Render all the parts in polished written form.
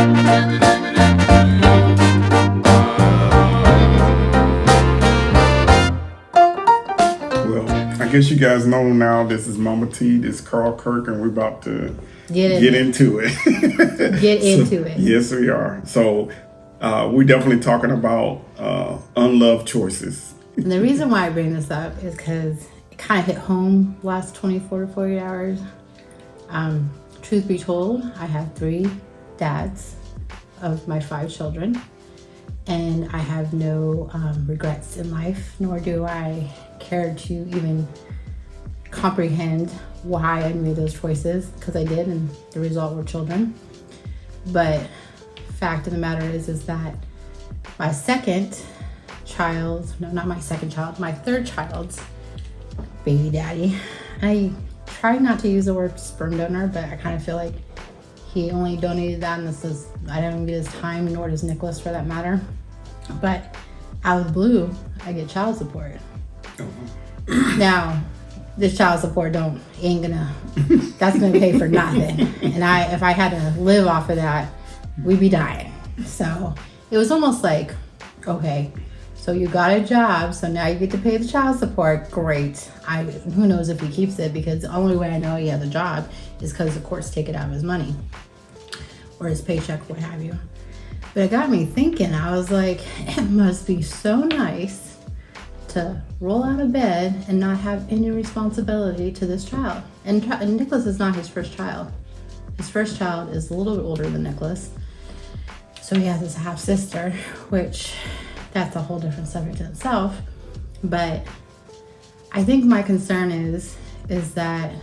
Well, I guess you guys know now this is Mama T, this is Carl Kirk, and we're about to get into it. Into it. Yes, we are. So we're definitely talking about unloved choices. And the reason why I bring this up is because it kind of hit home last 24 to 48 hours. Truth be told, I have 3 dads of my 5 children, and I have no regrets in life, nor do I care to even comprehend why I made those choices, because I did, and the result were children. But fact of the matter is that my second child, no, not my second child, my third child's baby daddy, I try not to use the word sperm donor, but I kind of feel like he only donated that, and this is, I don't even get his time, nor does Nicholas for that matter. But out of the blue, I get child support. Now, this child support that's gonna pay for nothing. And if I had to live off of that, we'd be dying. So it was almost like, okay, so you got a job, so now you get to pay the child support. Great. Who knows if he keeps it, because the only way I know he has a job is because the courts take it out of his money or his paycheck, what have you. But it got me thinking. I was like, it must be so nice to roll out of bed and not have any responsibility to this child. And Nicholas is not his first child. His first child is a little bit older than Nicholas. So he has his half sister, which that's a whole different subject in itself. But I think my concern is that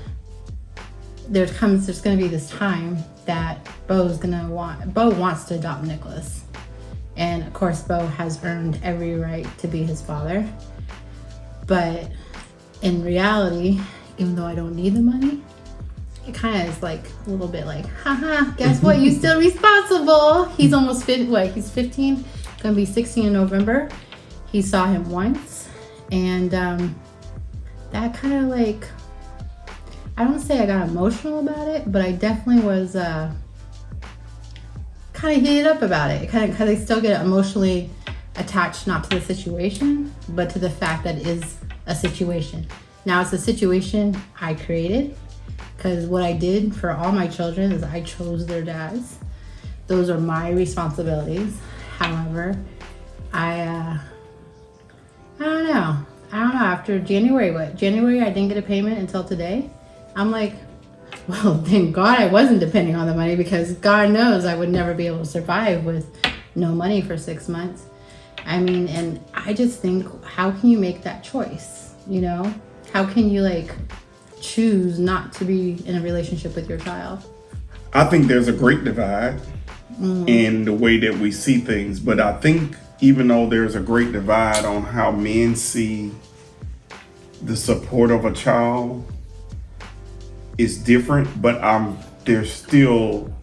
there's going to be this time that Bo wants to adopt Nicholas. And of course, Bo has earned every right to be his father. But in reality, even though I don't need the money, it kind of is like a little bit like, haha, guess what? You still responsible. He's almost he's 15, gonna be 16 in November. He saw him once, and that kind of like, I don't say I got emotional about it, but I definitely was kind of heated up about it. Because I still get emotionally attached, not to the situation, but to the fact that it is a situation. Now, it's a situation I created, because what I did for all my children is I chose their dads. Those are my responsibilities. However, I don't know. After January, I didn't get a payment until today. I'm like, well, thank God I wasn't depending on the money, because God knows I would never be able to survive with no money for 6 months. I mean, and I just think, how can you make that choice? You know, how can you like choose not to be in a relationship with your child? I think there's a great divide in the way that we see things, but I think even though there's a great divide on how men see the support of a child is different, but there's still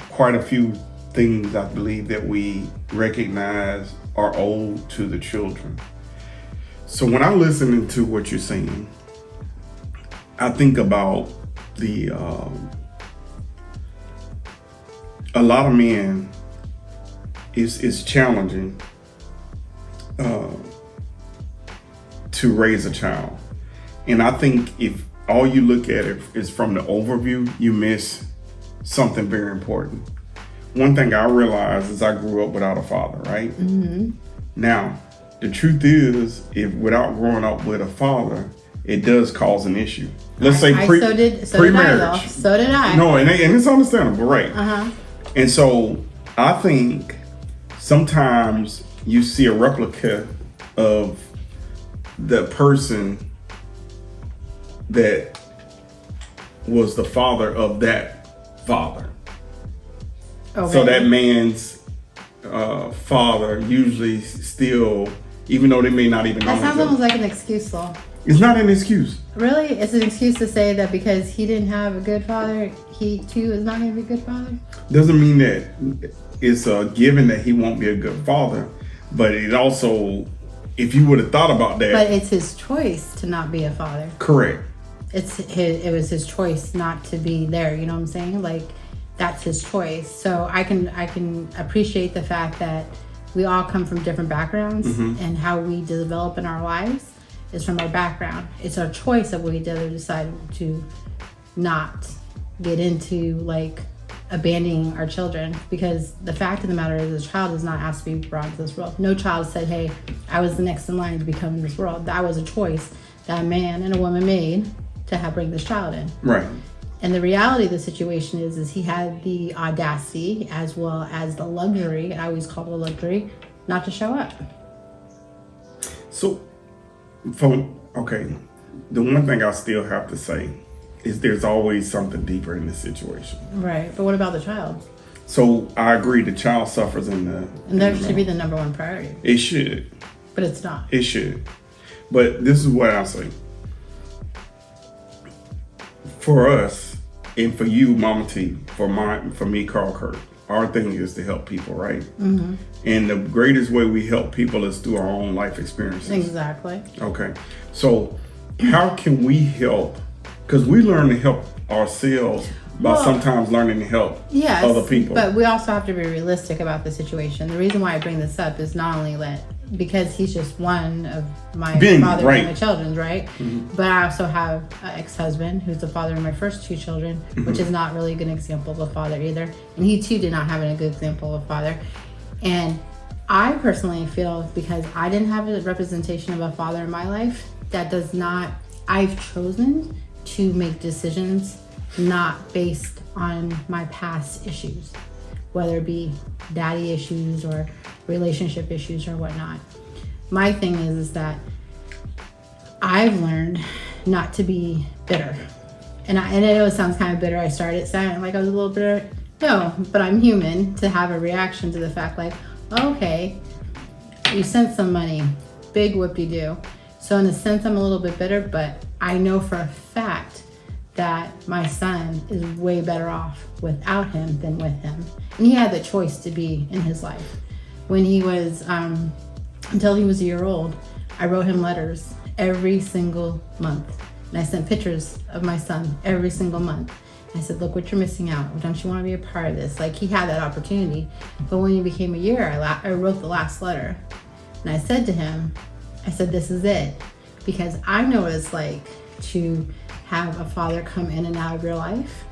quite a few things I believe that we recognize are owed to the children. So when I'm listening to what you're saying, I think about a lot of men is challenging to raise a child. And I think if all you look at it is from the overview, you miss something very important. One thing I realized is I grew up without a father, right? Mm-hmm. Now, the truth is, if without growing up with a father, it does cause an issue. Let's say pre-marriage. So did I. No, and it's understandable, right? Uh-huh. And so I think sometimes you see a replica of the person that was the father of that father. Okay. So that man's father usually still, even though they may not even know. That sounds almost like an excuse, though. It's not an excuse. Really? It's an excuse to say that because he didn't have a good father, he too is not going to be a good father? Doesn't mean that it's a given that he won't be a good father, but it also, if you would have thought about that. But it's his choice to not be a father. Correct. It was his choice not to be there, you know what I'm saying? Like, that's his choice. So I can appreciate the fact that we all come from different backgrounds, and how we develop in our lives is from our background. It's our choice that we decided to not get into like abandoning our children, because the fact of the matter is, a child is not asked to be brought into this world. No child said, hey, I was the next in line to become in this world. That was a choice that a man and a woman made to bring this child in. Right. And the reality of the situation is he had the audacity as well as the luxury, I always call it a luxury, not to show up. So, okay, the one thing I still have to say is there's always something deeper in this situation. Right, but what about the child? So I agree, the child suffers in the... And that should be the number one priority. It should. But it's not. It should. But this is what I say. For us, and for you, Mama T, for me, Carl Kurt, our thing is to help people, right? Mm-hmm. And the greatest way we help people is through our own life experiences. Exactly. Okay. So how can we help? Because we learn to help ourselves by sometimes learning to help other people. But we also have to be realistic about the situation. The reason why I bring this up is not only because he's just one of my father and my children's, right? Mm-hmm. But I also have an ex-husband who's the father of my first two children, which is not really a good example of a father either. And he too did not have a good example of a father. And I personally feel, because I didn't have a representation of a father in my life, I've chosen to make decisions not based on my past issues, whether it be daddy issues or relationship issues or whatnot. My thing is that I've learned not to be bitter. And I know it sounds kind of bitter. I started sounding like I was a little bitter. No, but I'm human to have a reaction to the fact like, okay, you sent some money, big whoop-de-doo. So in a sense, I'm a little bit bitter, but I know for a fact that my son is way better off without him than with him. And he had the choice to be in his life. When he was, until he was a year old, I wrote him letters every single month. And I sent pictures of my son every single month. I said, look what you're missing out. Don't you want to be a part of this? Like, he had that opportunity. But when he became a year, I wrote the last letter. And I said to him, this is it. Because I know what it's like to have a father come in and out of your life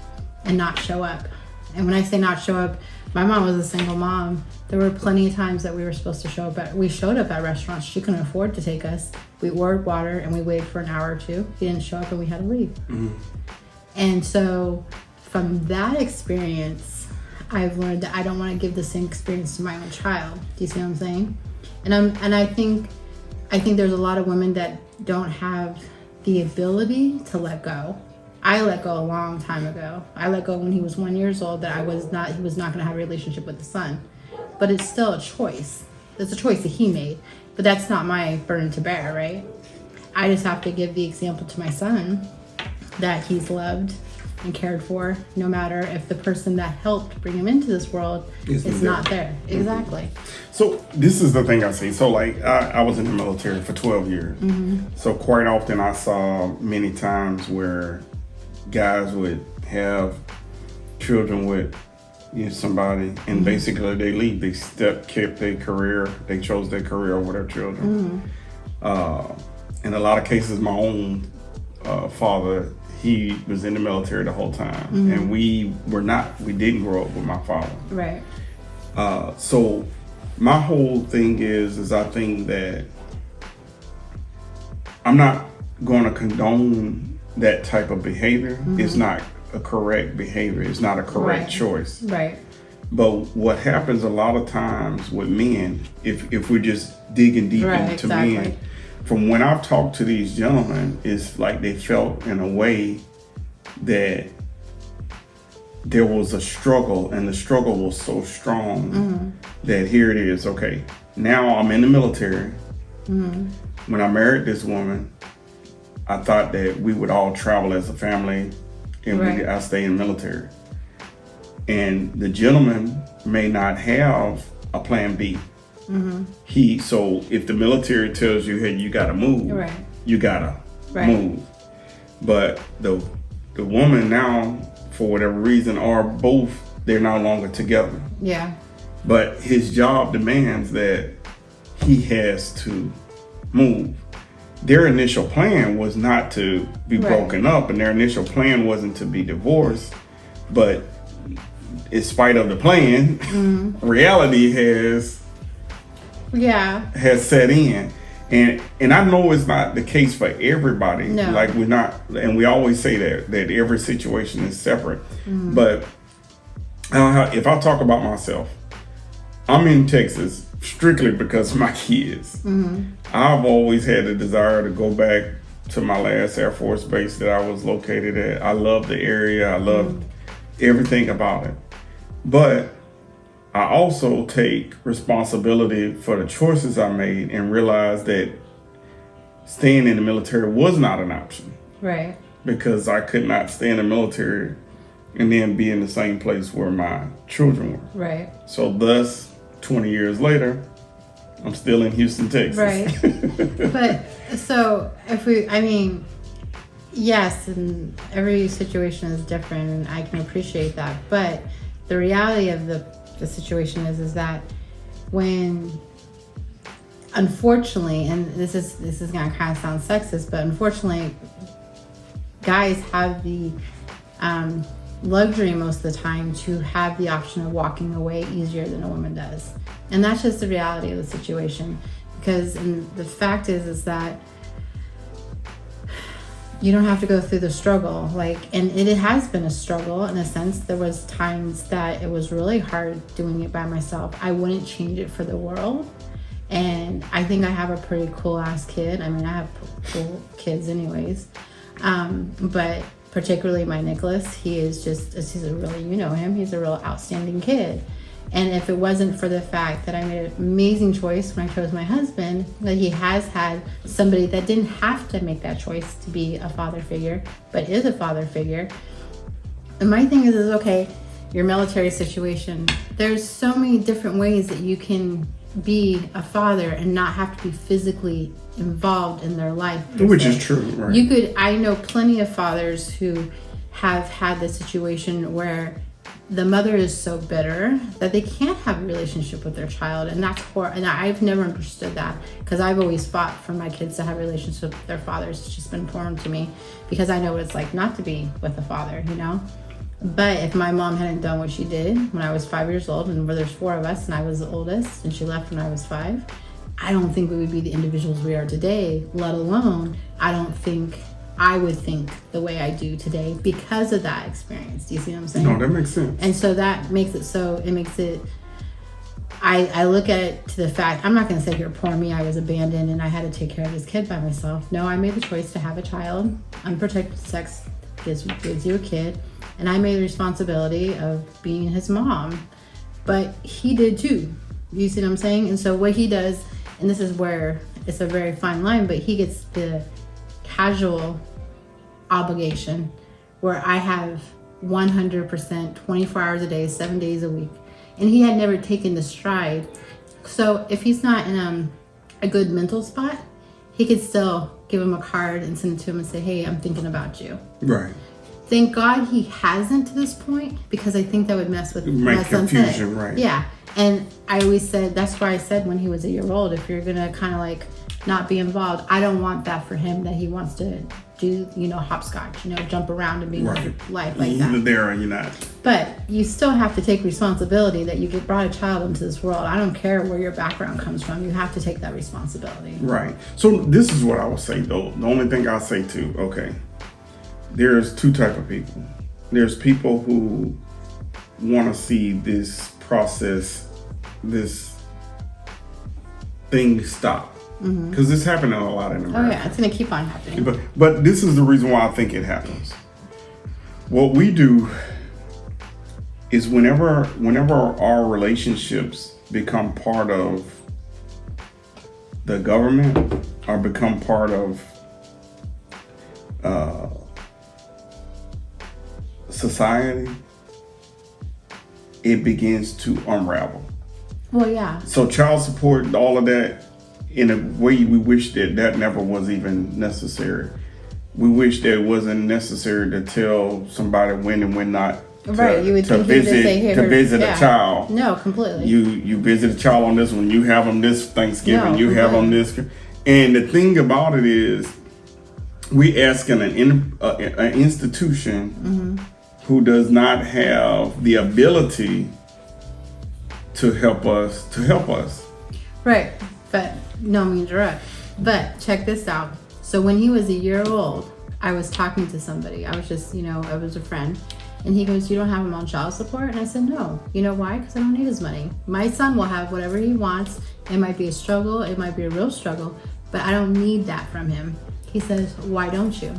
and not show up. And when I say not show up, my mom was a single mom. There were plenty of times that we were supposed to show up. We showed up at restaurants. She couldn't afford to take us. We ordered water and we waited for an hour or two. He didn't show up and we had to leave. Mm-hmm. And so from that experience, I've learned that I don't want to give the same experience to my own child. Do you see what I'm saying? And I think there's a lot of women that don't have the ability to let go. I let go a long time ago. I let go when he was 1 year old that he was not going to have a relationship with the son. But it's still a choice. It's a choice that he made. But that's not my burden to bear, right? I just have to give the example to my son that he's loved and cared for, no matter if the person that helped bring him into this world is not there. Mm-hmm. Exactly. So this is the thing I see. So like I was in the military for 12 years. Mm-hmm. So quite often I saw many times where guys would have children with somebody, and mm-hmm. basically they leave. They kept their career. They chose their career over their children. Mm-hmm. In a lot of cases, my own father, he was in the military the whole time, mm-hmm. and we didn't grow up with my father. Right. So my whole thing is I think that I'm not going to condone that type of behavior. Mm-hmm. It's not a correct behavior. It's not a correct choice. Right. But what happens a lot of times with men, if we're just digging deep into men, from when I've talked to these gentlemen, it's like they felt in a way that there was a struggle, and the struggle was so strong mm-hmm. that here it is. Okay, now I'm in the military. Mm-hmm. When I married this woman, I thought that we would all travel as a family, and I stay in the military. And the gentleman may not have a plan B. Mm-hmm. So if the military tells you, hey, you gotta move, you gotta move. But the woman now, for whatever reason, or both they're no longer together. Yeah. But his job demands that he has to move. Their initial plan was not to be broken up, and their initial plan wasn't to be divorced. But in spite of the plan, reality has set in. And I know it's not the case for everybody. No. Like we're not, and we always say that every situation is separate. But if I talk about myself, I'm in Texas strictly because of my kids. I've always had a desire to go back to my last Air Force base that I was located at. I love the area. I loved everything about it. But I also take responsibility for the choices I made and realize that staying in the military was not an option. Right. Because I could not stay in the military and then be in the same place where my children were. Right. So thus, 20 years later, I'm still in Houston, Texas. Right. But so yes, and every situation is different, and I can appreciate that. But the reality of the situation is that when, unfortunately, and this is gonna kind of sound sexist, but unfortunately, guys have the luxury most of the time to have the option of walking away easier than a woman does. And that's just the reality of the situation. Because the fact is that you don't have to go through the struggle. And it has been a struggle in a sense. There was times that it was really hard doing it by myself. I wouldn't change it for the world. And I think I have a pretty cool ass kid. I mean, I have cool kids anyways. But particularly my Nicholas, he's a really, you know him, he's a real outstanding kid. And if it wasn't for the fact that I made an amazing choice when I chose my husband, that he has had somebody that didn't have to make that choice to be a father figure, but is a father figure. And my thing is okay, your military situation, there's so many different ways that you can be a father and not have to be physically involved in their life. Which is true, right? I know plenty of fathers who have had the situation where the mother is so bitter that they can't have a relationship with their child, and that's and I've never understood that, because I've always fought for my kids to have a relationship with their fathers. It's just been foreign to me, because I know what it's like not to be with a father, you know. But if my mom hadn't done what she did when I was 5 years old, and where there's 4 of us and I was the oldest, and she left when I was 5, I don't think we would be the individuals we are today, let alone I would think the way I do today because of that experience. Do you see what I'm saying? No, that makes sense. And so that makes it I look at it to the fact, I'm not going to say here, poor me, I was abandoned and I had to take care of this kid by myself. No, I made the choice to have a child. Unprotected sex gives you a kid. And I made the responsibility of being his mom. But he did too. You see what I'm saying? And so what he does, and this is where it's a very fine line, but he gets the casual obligation where I have 100%, 24 hours a day, 7 days a week. And he had never taken the stride. So if he's not in a good mental spot, he could still give him a card and send it to him and say, hey, I'm thinking about you. Right. Thank God he hasn't to this point, because I think that would mess with my son's head. Right. Yeah. And I always said, that's why I said when he was a year old, if you're going to kind of not be involved, I don't want that for him, that he wants to do, hopscotch, jump around and be life like that. Either there or you're not. But you still have to take responsibility that you brought a child into this world. I don't care where your background comes from. You have to take that responsibility. Right. So this is what I would say, though. The only thing I'll say too, there's 2 types of people. There's people who want to see this process, this thing stop. Because it's happening a lot in America. Oh yeah, it's going to keep on happening. But this is the reason why I think it happens. What we do is whenever our relationships become part of the government or become part of society, it begins to unravel. Well, yeah. So child support, all of that, in a way, we wish that never was even necessary. We wish that it wasn't necessary to tell somebody when and when not Right, you would to think he would just visit say, "Hey, to visit yeah." a child. No, completely. You visit a child on this one. You have them this Thanksgiving. No, you have them this. And the thing about it is, we asking an institution who does not have the ability to help us. Right, but no means right. But check this out. So when he was a year old, I was talking to somebody. I was just, I was a friend. And he goes, "You don't have him on child support?" And I said, "No." You know why? Because I don't need his money. My son will have whatever he wants. It might be a struggle. It might be a real struggle. But I don't need that from him. He says, "Why don't you?"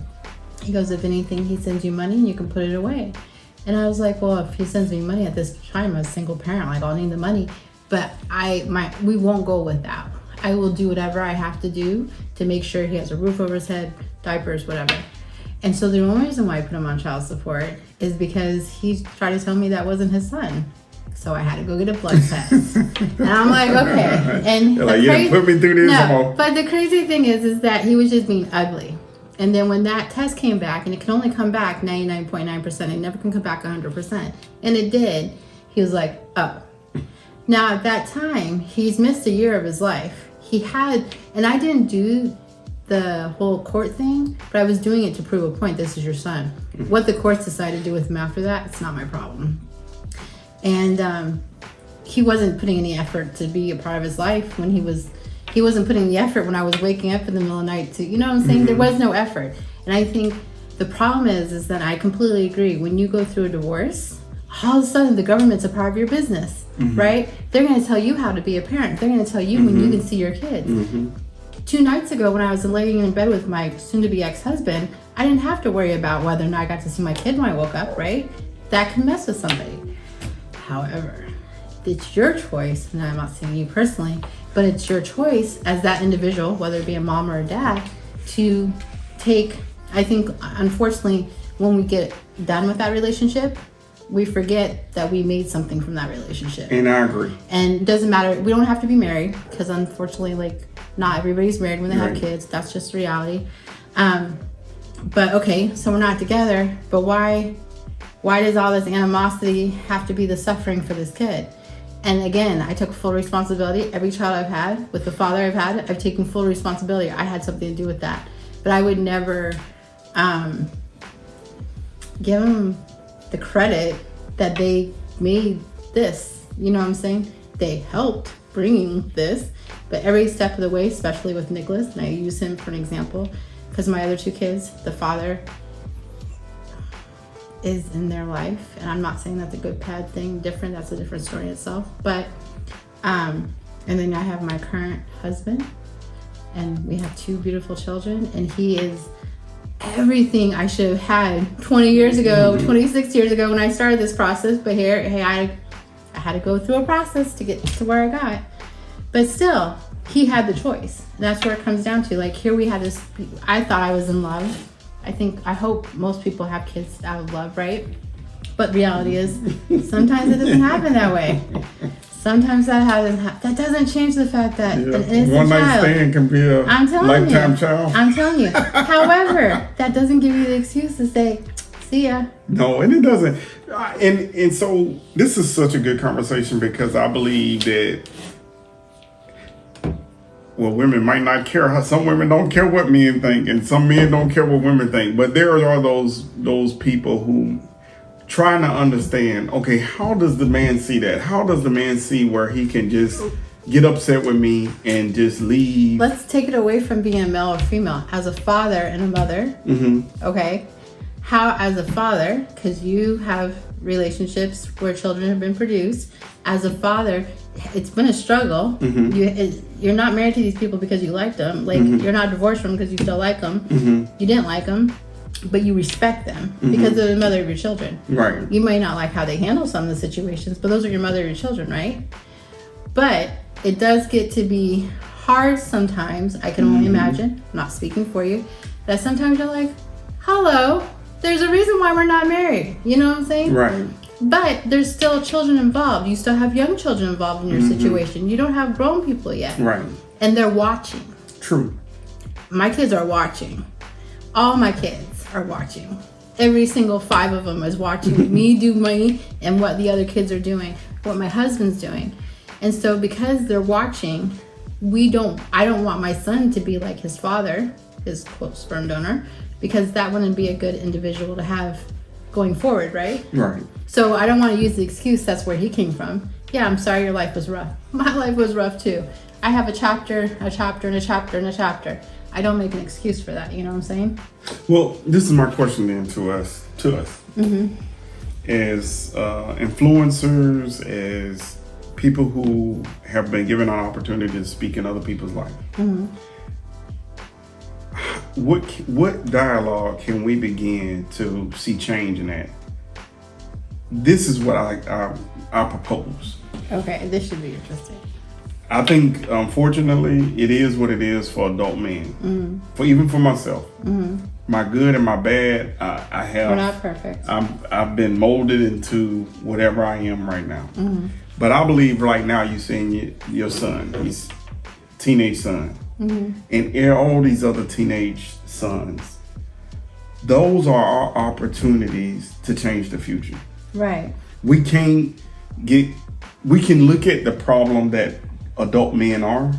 He goes, "If anything, he sends you money and you can put it away." And I was like, well, if he sends me money at this time, I'm a single parent. Like, I'll need the money. But we won't go with that. I will do whatever I have to do to make sure he has a roof over his head, diapers, whatever. And so the only reason why I put him on child support is because he tried to tell me that wasn't his son. So I had to go get a blood test. And I'm like, okay. And you're like, you didn't put me through this. No, but the crazy thing is that he was just being ugly. And then when that test came back, and it can only come back 99.9%, it never can come back 100%. And it did. He was like, oh. Now at that time, he's missed a year of his life. He had, and I didn't do the whole court thing, but I was doing it to prove a point. This is your son. What the courts decide to do with him after that, it's not my problem. And he wasn't putting any effort to be a part of his life when he wasn't putting the effort when I was waking up in the middle of the night to, you know what I'm saying? There was no effort. And I think the problem is that I completely agree. When you go through a divorce, all of a sudden the government's a part of your business, right? They're going to tell you how to be a parent. They're going to tell you when you can see your kids. 2 nights ago, when I was laying in bed with my soon-to-be ex-husband, I didn't have to worry about whether or not I got to see my kid when I woke up, right? That can mess with somebody. However, it's your choice, and I'm not saying you personally, but it's your choice as that individual, whether it be a mom or a dad, to take, I think, unfortunately, when we get done with that relationship, we forget that we made something from that relationship. And I agree. And it doesn't matter. We don't have to be married, because unfortunately, like, not everybody's married when they have Right. kids. That's just reality. But okay, so we're not together, but why does all this animosity have to be the suffering for this kid? And again, I took full responsibility. Every child I've had, with the father I've had, I've taken full responsibility. I had something to do with that. But I would never give them the credit that they made this. You know what I'm saying? They helped bringing this. But every step of the way, especially with Nicholas, and I use him for an example, because my other 2 kids, the father is in their life, and I'm not saying that's a good, bad thing, different, that's a different story in itself, but and then I have my current husband, and we have 2 beautiful children, and he is everything I should have had 20 years ago, 26 years ago when I started this process. But I had to go through a process to get to where I got. But still, he had the choice. That's where it comes down to. Like, here we had this, I thought I was in love. I hope most people have kids out of love, right? But reality is, sometimes it doesn't happen that way. Sometimes that doesn't change the fact that an innocent one night child, stand can be a lifetime child. I'm telling you. However, that doesn't give you the excuse to say, see ya. No, and it doesn't. And so this is such a good conversation, because I believe that, well, women might not care. Some women don't care what men think, and some men don't care what women think. But there are those people who trying to understand, okay, how does the man see that? How does the man see where he can just get upset with me and just leave? Let's take it away from being a male or female. As a father and a mother, okay? How, as a father, because you have relationships where children have been produced, as a father, it's been a struggle. You're not married to these people because you like them. Like, you're not divorced from them because you still like them. You didn't like them, but you respect them because they're the mother of your children. Right. You might not like how they handle some of the situations, but those are your mother of your children, right? But it does get to be hard sometimes. I can only imagine, I'm not speaking for you, that sometimes you're like, hello, there's a reason why we're not married. You know what I'm saying? Right. But there's still children involved. You still have young children involved in your situation. You don't have grown people yet. Right. And they're watching. True. My kids are watching. All my kids are watching. every single 5 of them is watching me do me and what the other kids are doing, what my husband's doing. And so because they're watching, I don't want my son to be like his father, his quote sperm donor, because that wouldn't be a good individual to have going forward, right? Right. So I don't want to use the excuse that's where he came from. Yeah, I'm sorry your life was rough. My life was rough too. I have a chapter, and a chapter, and a chapter. I don't make an excuse for that, you know what I'm saying? Well, this is my question then to us. Mm-hmm. As influencers, as people who have been given an opportunity to speak in other people's life, Mm-hmm. what dialogue can we begin to see change in that? This is what I propose. Okay, this should be interesting. I think, unfortunately, it is what it is for adult men. Even for myself, my good and my bad, I have. We're not perfect. I've been molded into whatever I am right now. But I believe right now you're seeing your son, his teenage son, and all these other teenage sons. Those are our opportunities to change the future. Right. We can look at the problem that adult men are,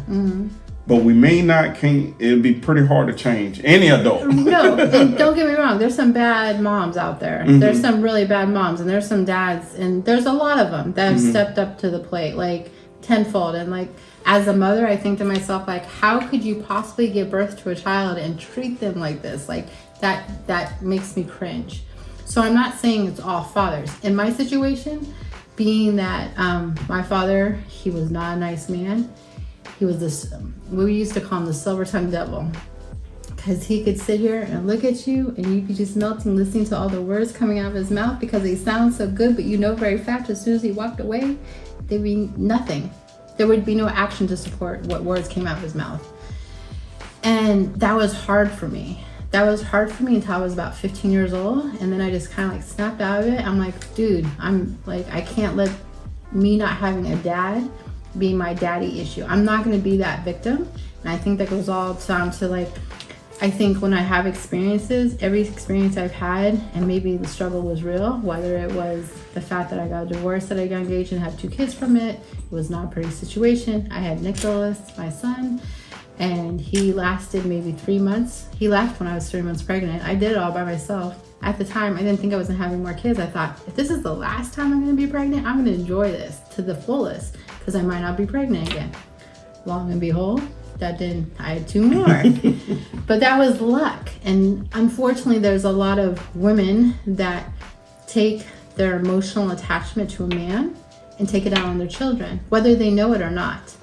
but we may not it'll be pretty hard to change any adult. No, and don't get me wrong, there's some bad moms out there. There's some really bad moms, and there's some dads, and there's a lot of them that have stepped up to the plate like tenfold. And like, as a mother, I think to myself, like, how could you possibly give birth to a child and treat them like this? Like, that makes me cringe. So I'm not saying it's all fathers. In my situation, being that my father, he was not a nice man. He was this, we used to call him the silver-tongued devil, because he could sit here and look at you and you'd be just melting listening to all the words coming out of his mouth because they sound so good, but you know very fast as soon as he walked away, there'd be nothing. There would be no action to support what words came out of his mouth. And that was hard for me. That was hard for me until I was about 15 years old. And then I just kind of like snapped out of it. I'm like, dude, I can't let me not having a dad be my daddy issue. I'm not going to be that victim. And I think that goes all down to like, I think when I have experiences, every experience I've had, and maybe the struggle was real, whether it was the fact that I got divorced at a young age and had 2 kids from it, it was not a pretty situation. I had Nicholas, my son, and he lasted maybe 3 months. He left when I was 3 months pregnant. I did it all by myself. At the time, I didn't think I wasn't having more kids. I thought, if this is the last time I'm gonna be pregnant, I'm gonna enjoy this to the fullest, because I might not be pregnant again. Long and behold, I had 2 more. But that was luck. And unfortunately, there's a lot of women that take their emotional attachment to a man and take it out on their children, whether they know it or not.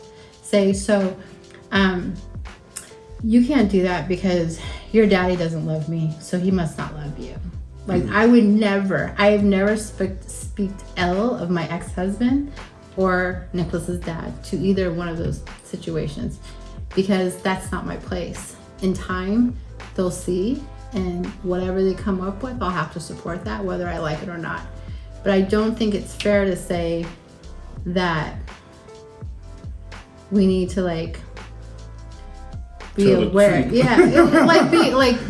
You can't do that because your daddy doesn't love me, so he must not love you. Like, I have never speak ill of my ex-husband or Nicholas's dad to either one of those situations, because that's not my place. In time, they'll see, and whatever they come up with, I'll have to support that, whether I like it or not. But I don't think it's fair to say that we need to like be aware.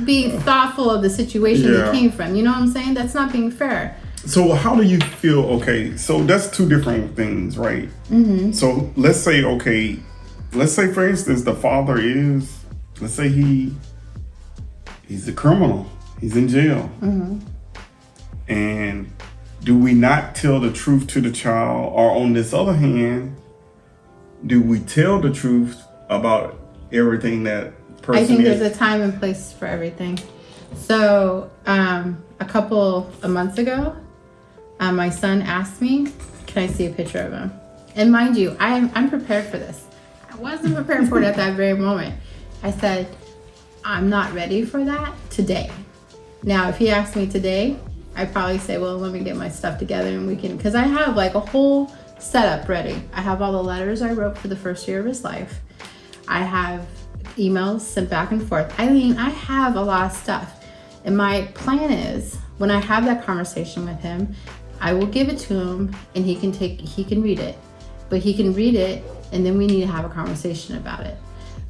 Be thoughtful of the situation they came from. You know what I'm saying? That's not being fair. So how do you feel? Okay, so that's 2 different things, right? So let's say for instance, the father is, let's say he's a criminal, he's in jail, and do we not tell the truth to the child? Or on this other hand, do we tell the truth about everything that person I think is? there's a time and place for everything. So a couple of months ago, my son asked me, can I see a picture of him? And mind you, I'm prepared for this. I wasn't prepared for it at that very moment. I said, I'm not ready for that today. Now, if he asked me today, I'd probably say, well, let me get my stuff together and we can, because I have like a whole setup ready. I have all the letters I wrote for the first year of his life. I have emails sent back and forth. I mean, I have a lot of stuff. And my plan is, when I have that conversation with him, I will give it to him and he can read it. But he can read it and then we need to have a conversation about it.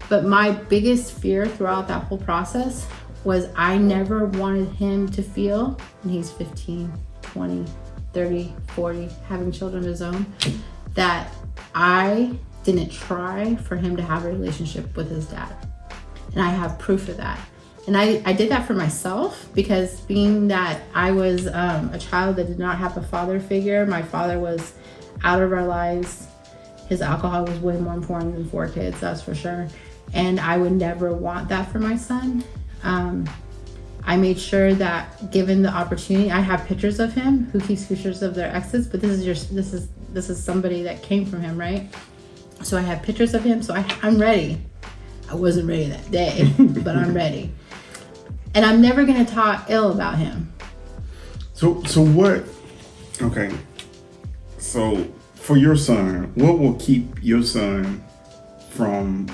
But my biggest fear throughout that whole process was I never wanted him to feel, when he's 15, 20, 30, 40, having children of his own, that I didn't try for him to have a relationship with his dad. And I have proof of that. And I did that for myself, because being that I was a child that did not have a father figure, my father was out of our lives. His alcohol was way more important than 4 kids, that's for sure. And I would never want that for my son. I made sure that given the opportunity, I have pictures of him. Who keeps pictures of their exes? But this is somebody that came from him, right? So I have pictures of him. So I'm ready. I wasn't ready that day, but I'm ready. And I'm never gonna talk ill about him. So what? Okay. So for your son, what will keep your son from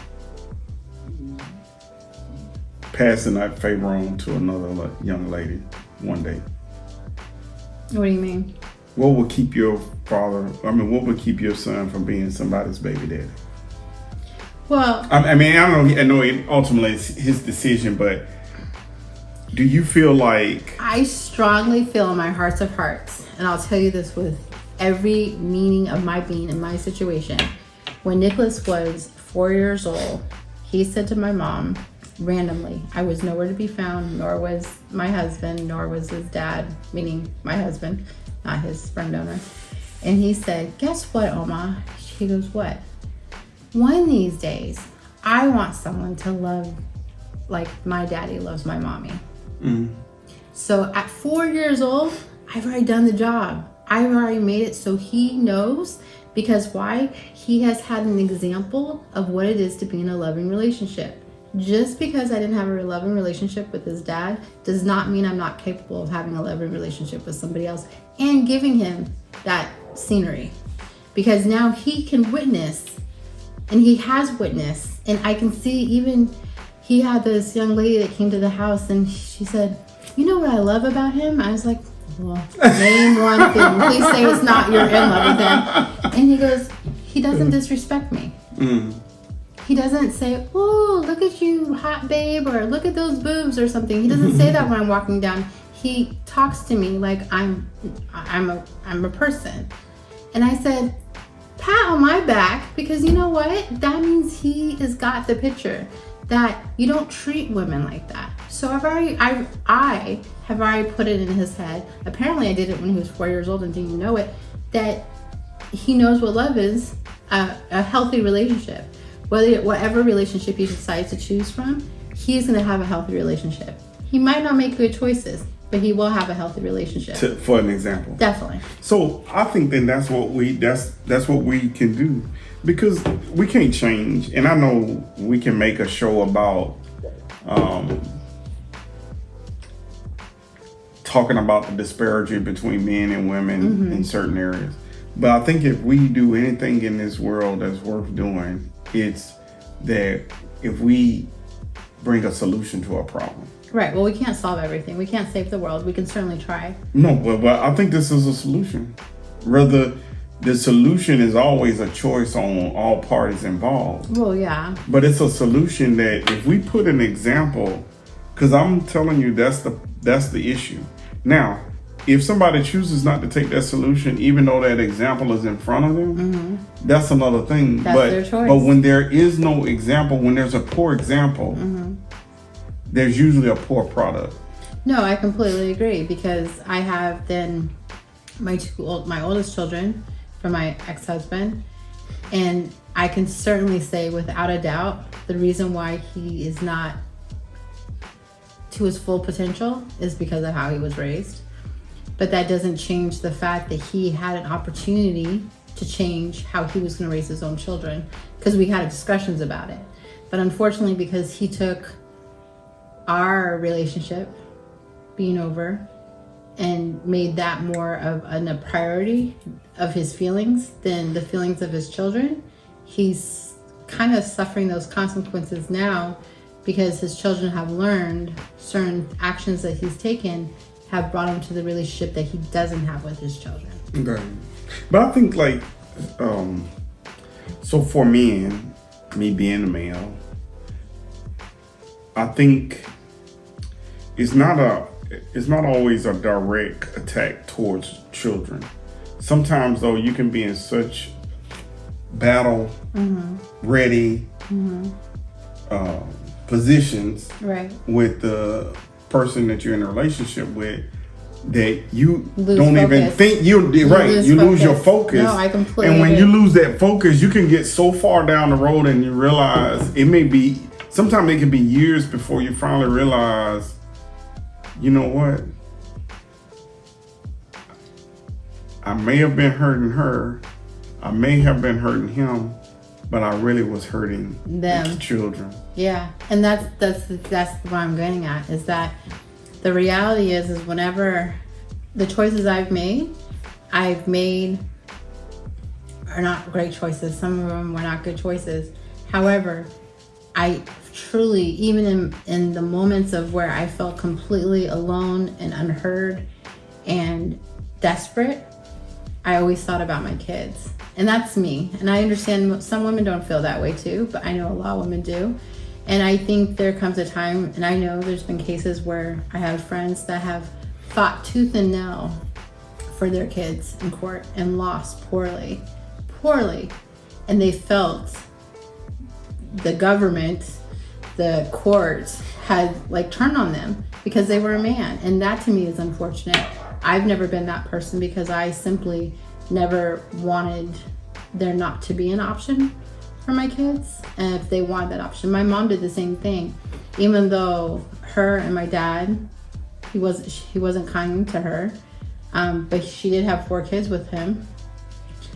passing that favor on to another young lady one day? What do you mean? What will keep your what would keep your son from being somebody's baby daddy? Well, I know it ultimately is his decision, but do you feel like... I strongly feel in my hearts of hearts, and I'll tell you this with every meaning of my being in my situation. When Nicholas was 4 years old, he said to my mom, randomly, I was nowhere to be found, nor was my husband, nor was his dad, meaning my husband, not his sperm donor. And he said, guess what, Oma? She goes, what? One of these days, I want someone to love like my daddy loves my mommy. So at 4 years old, I've already done the job. I've already made it so he knows, because why? He has had an example of what it is to be in a loving relationship. Just because I didn't have a loving relationship with his dad does not mean I'm not capable of having a loving relationship with somebody else and giving him that scenery. Because now he can witness, and he has witnessed, and I can see even he had this young lady that came to the house and she said, you know what I love about him? I was like, well, name one thing. Please say it's not you're in love with him. And he goes, he doesn't disrespect me. He doesn't say, oh, look at you, hot babe, or look at those boobs or something. He doesn't say that when I'm walking down. He talks to me like I'm a person. And I said, pat on my back, because you know what? That means he has got the picture that you don't treat women like that. So I have already put it in his head. Apparently I did it when he was 4 years old and didn't know it, that he knows what love is, a healthy relationship. Whatever relationship he decides to choose from, he's gonna have a healthy relationship. He might not make good choices, but he will have a healthy relationship. For an example. Definitely. So I think then that's what we can do, because we can't change. And I know we can make a show about talking about the disparity between men and women in certain areas. But I think if we do anything in this world that's worth doing, it's that if we bring a solution to a problem. Right. Well, we can't solve everything. We can't save the world. We can certainly try. No, but I think this is a solution. Rather, the solution is always a choice on all parties involved. Well, yeah. But it's a solution that if we put an example, because I'm telling you that's the issue. Now, if somebody chooses not to take that solution, even though that example is in front of them, that's another thing. That's their choice. But when there is no example, when there's a poor example, there's usually a poor product. No, I completely agree, because I have then my oldest children from my ex-husband, and I can certainly say without a doubt the reason why he is not to his full potential is because of how he was raised. But that doesn't change the fact that he had an opportunity to change how he was going to raise his own children, because we had discussions about it. But unfortunately, because he took our relationship being over and made that more of a priority of his feelings than the feelings of his children, he's kind of suffering those consequences now, because his children have learned certain actions that he's taken have brought him to the relationship that he doesn't have with his children. Okay. But I think so for men, me being a male, I think it's not always a direct attack towards children. Sometimes though, you can be in such battle ready positions Right. with the person that you're in a relationship with that you Lose don't even focus. think you lose your focus. No, I completely And when agree. you lose that focus, you can get so far down the road and you realize sometimes it can be years before you finally realize, you know what? I may have been hurting her. I may have been hurting him, but I really was hurting Them. the children. Yeah, and that's what I'm getting at, is that the reality is whenever the choices I've made are not great choices. Some of them were not good choices. However, I truly, even in the moments of where I felt completely alone and unheard and desperate, I always thought about my kids. And that's me. And I understand some women don't feel that way too, but I know a lot of women do. And I think there comes a time, and I know there's been cases where I have friends that have fought tooth and nail for their kids in court and lost poorly. And they felt the government, the courts had turned on them because they were a man. And that to me is unfortunate. I've never been that person because I simply never wanted there not to be an option for my kids. And if they want that option, my mom did the same thing. Even though her and my dad, he wasn't kind to her, but she did have 4 kids with him.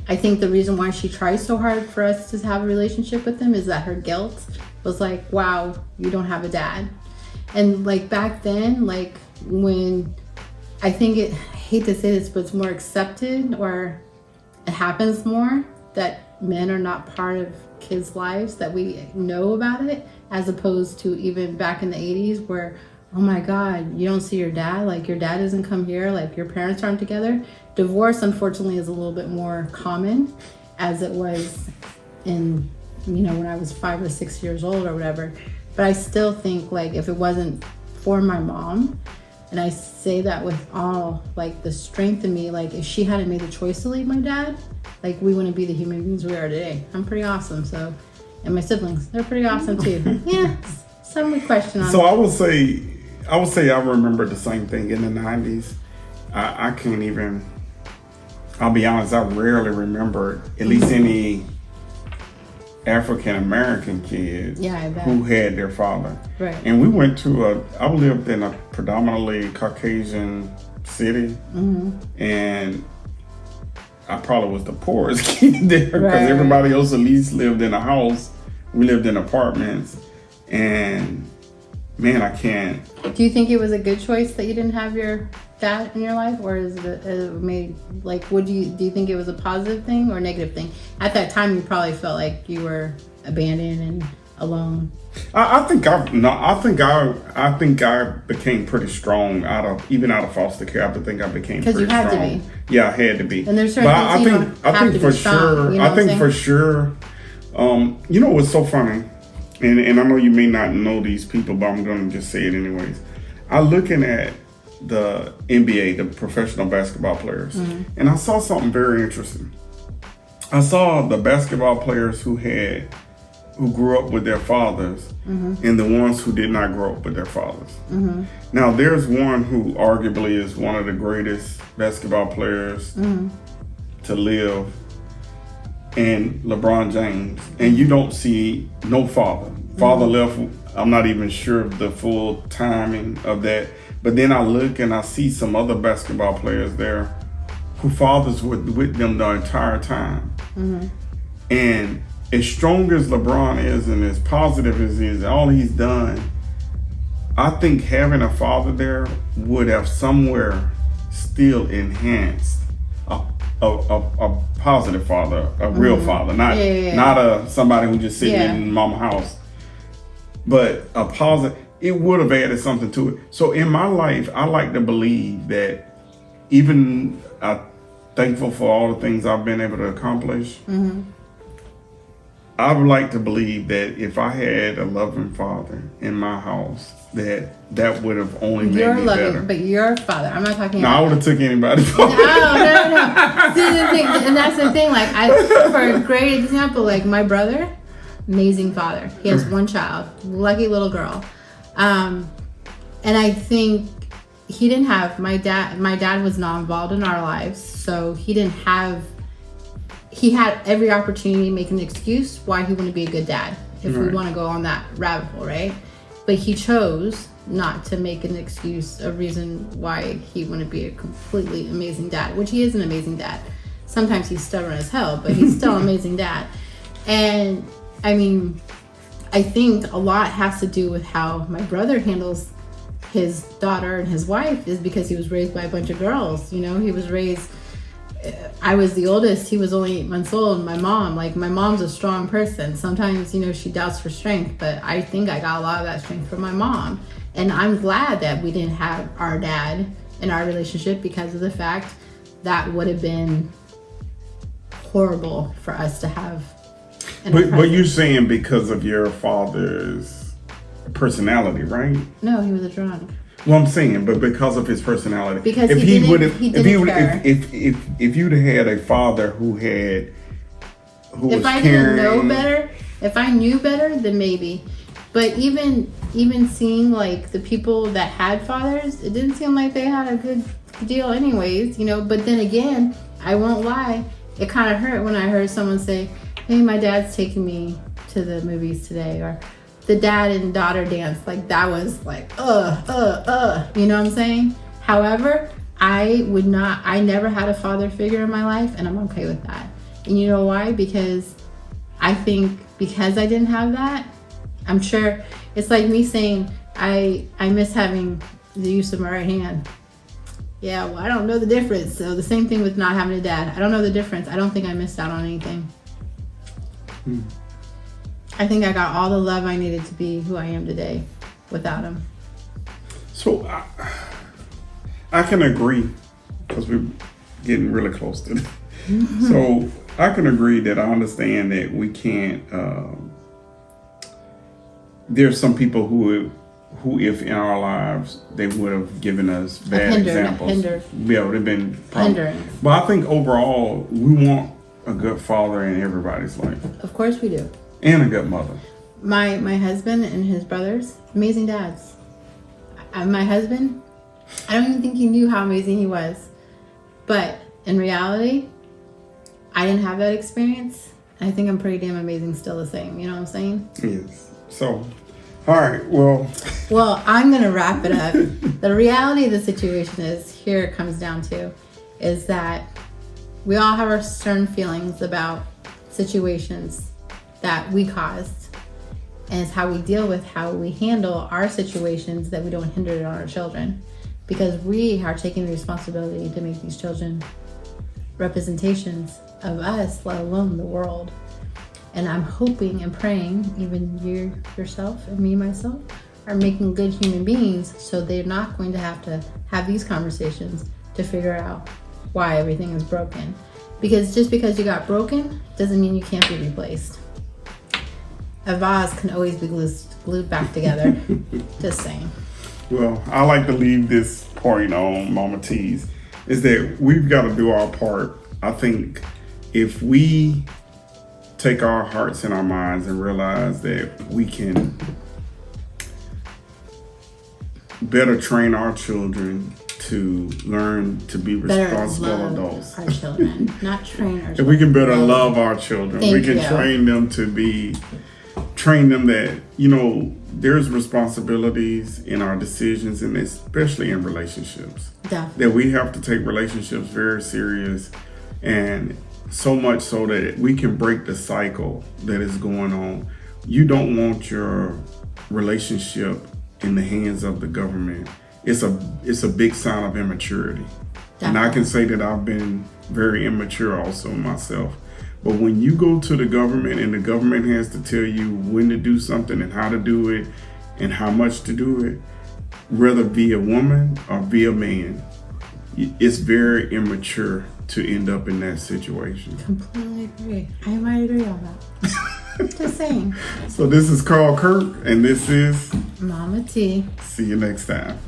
I think the reason why she tries so hard for us to have a relationship with him is that her guilt was like, wow, you don't have a dad. And back then, when I hate to say this, but it's more accepted, or it happens more, that men are not part of kids' lives, that we know about it, as opposed to even back in the 80s where, oh my God, you don't see your dad, your dad doesn't come here, your parents aren't together. Divorce, unfortunately, is a little bit more common as it was in, when I was 5 or 6 years old or whatever. But I still think if it wasn't for my mom, and I say that with all the strength in me, if she hadn't made the choice to leave my dad, we wouldn't be the human beings we are today. I'm pretty awesome. So, and my siblings, they're pretty awesome too. Yeah, some would question on. So I would say I remember the same thing in the 90s. I can't even. I'll be honest. I rarely remember at least any African American kids who had their father. Right. And we went to I lived in a predominantly Caucasian city, and I probably was the poorest kid there because everybody else at least lived in a house. We lived in apartments, and man, I can't. Do you think it was a good choice that you didn't have your dad in your life, or is it made do you think it was a positive thing or a negative thing? At that time, you probably felt like you were abandoned and alone. I think I became pretty strong out of foster care. I think I became pretty strong. Because you had to be. Yeah, I had to be. And there's certain things I think for sure. I think for sure. What's so funny, and I know you may not know these people, but I'm going to just say it anyways. I'm looking at the NBA, the professional basketball players, and I saw something very interesting. I saw the basketball players who grew up with their fathers, and the ones who did not grow up with their fathers. Now, there's one who arguably is one of the greatest basketball players to live, and LeBron James, and you don't see no father. Father left, I'm not even sure of the full timing of that, but then I look and I see some other basketball players there who fathers were with them the entire time. And as strong as LeBron is and as positive as he is, all he's done, I think having a father there would have somewhere still enhanced a positive father, a real father, not somebody who just sitting in mama's house, but a positive. It would have added something to it. So in my life, I like to believe that even I'm thankful for all the things I've been able to accomplish. I would like to believe that if I had a loving father in my house, that would have only made me better. But your father, I'm not talking No, about. I would have took anybody's father. No. See, the thing, and that's the thing. Like, for a great example, like my brother, amazing father. He has one child, lucky little girl. And I think he didn't have my dad was not involved in our lives, so he had every opportunity to make an excuse why he wouldn't be a good dad, if we want to go on that rabbit hole, right? But he chose not to make an excuse, a reason why he wouldn't be a completely amazing dad, which he is an amazing dad. Sometimes he's stubborn as hell, but he's still an amazing dad. And I mean, I think a lot has to do with how my brother handles his daughter and his wife, is because he was raised by a bunch of girls. You know, he was raised, I was the oldest, he was only 8 months old. My mom's a strong person. Sometimes, you know, she doubts her strength, but I think I got a lot of that strength from my mom. And I'm glad that we didn't have our dad in our relationship, because of the fact that would have been horrible for us to have. But you're saying because of your father's personality, right? No, he was a drunk. Well, I'm saying, but because of his personality, because if he would didn't have, care. if you'd have had a father who was didn't know better, if I knew better, then maybe. But even seeing like the people that had fathers, it didn't seem like they had a good deal, anyways. You know. But then again, I won't lie, it kind of hurt when I heard someone say, "Hey, my dad's taking me to the movies today," or the dad and daughter dance. Like, that was like, you know what I'm saying? However, I never had a father figure in my life, and I'm okay with that. And you know why? Because I think because I didn't have that, I'm sure it's like me saying, I miss having the use of my right hand. Yeah, well, I don't know the difference. So the same thing with not having a dad. I don't know the difference. I don't think I missed out on anything. I think I got all the love I needed to be who I am today without him. So I can agree, because we're getting really close to it. So I can agree that I understand that we can't, there's some people who if in our lives, they would have given us bad examples. Yeah, would have been hindering. But I think overall, we want a good father in everybody's life. Of course we do. And a good mother. My husband and his brothers, amazing dads. My husband, I don't even think he knew how amazing he was. But in reality, I didn't have that experience. I think I'm pretty damn amazing still the same. You know what I'm saying? Yes. So, all right, well, I'm going to wrap it up. The reality of the situation is, here it comes down to, is that we all have our certain feelings about situations that we caused, and it's how we deal with, how we handle our situations, that we don't hinder it on our children, because we are taking the responsibility to make these children representations of us, let alone the world. And I'm hoping and praying, even you yourself and me myself are making good human beings, so they're not going to have these conversations to figure out why everything is broken. Because just because you got broken doesn't mean you can't be replaced. A vase can always be glued back together. Just saying. Well, I like to leave this point on Mama T's, is that we've got to do our part. I think if we take our hearts and our minds and realize that we can better train our children to learn to be responsible adults. Our children, not train our children. If we can better love our children, we can train them that, you know, there's responsibilities in our decisions, and especially in relationships. Definitely. That we have to take relationships very serious, and so much so that we can break the cycle that is going on. You don't want your relationship in the hands of the government. It's a big sign of immaturity. Definitely. And I can say that I've been very immature also myself. But when you go to the government and the government has to tell you when to do something and how to do it and how much to do it, whether be a woman or be a man, it's very immature to end up in that situation. Completely agree. I might agree on that. Just saying. So this is Carl Kirk, and this is Mama T. See you next time.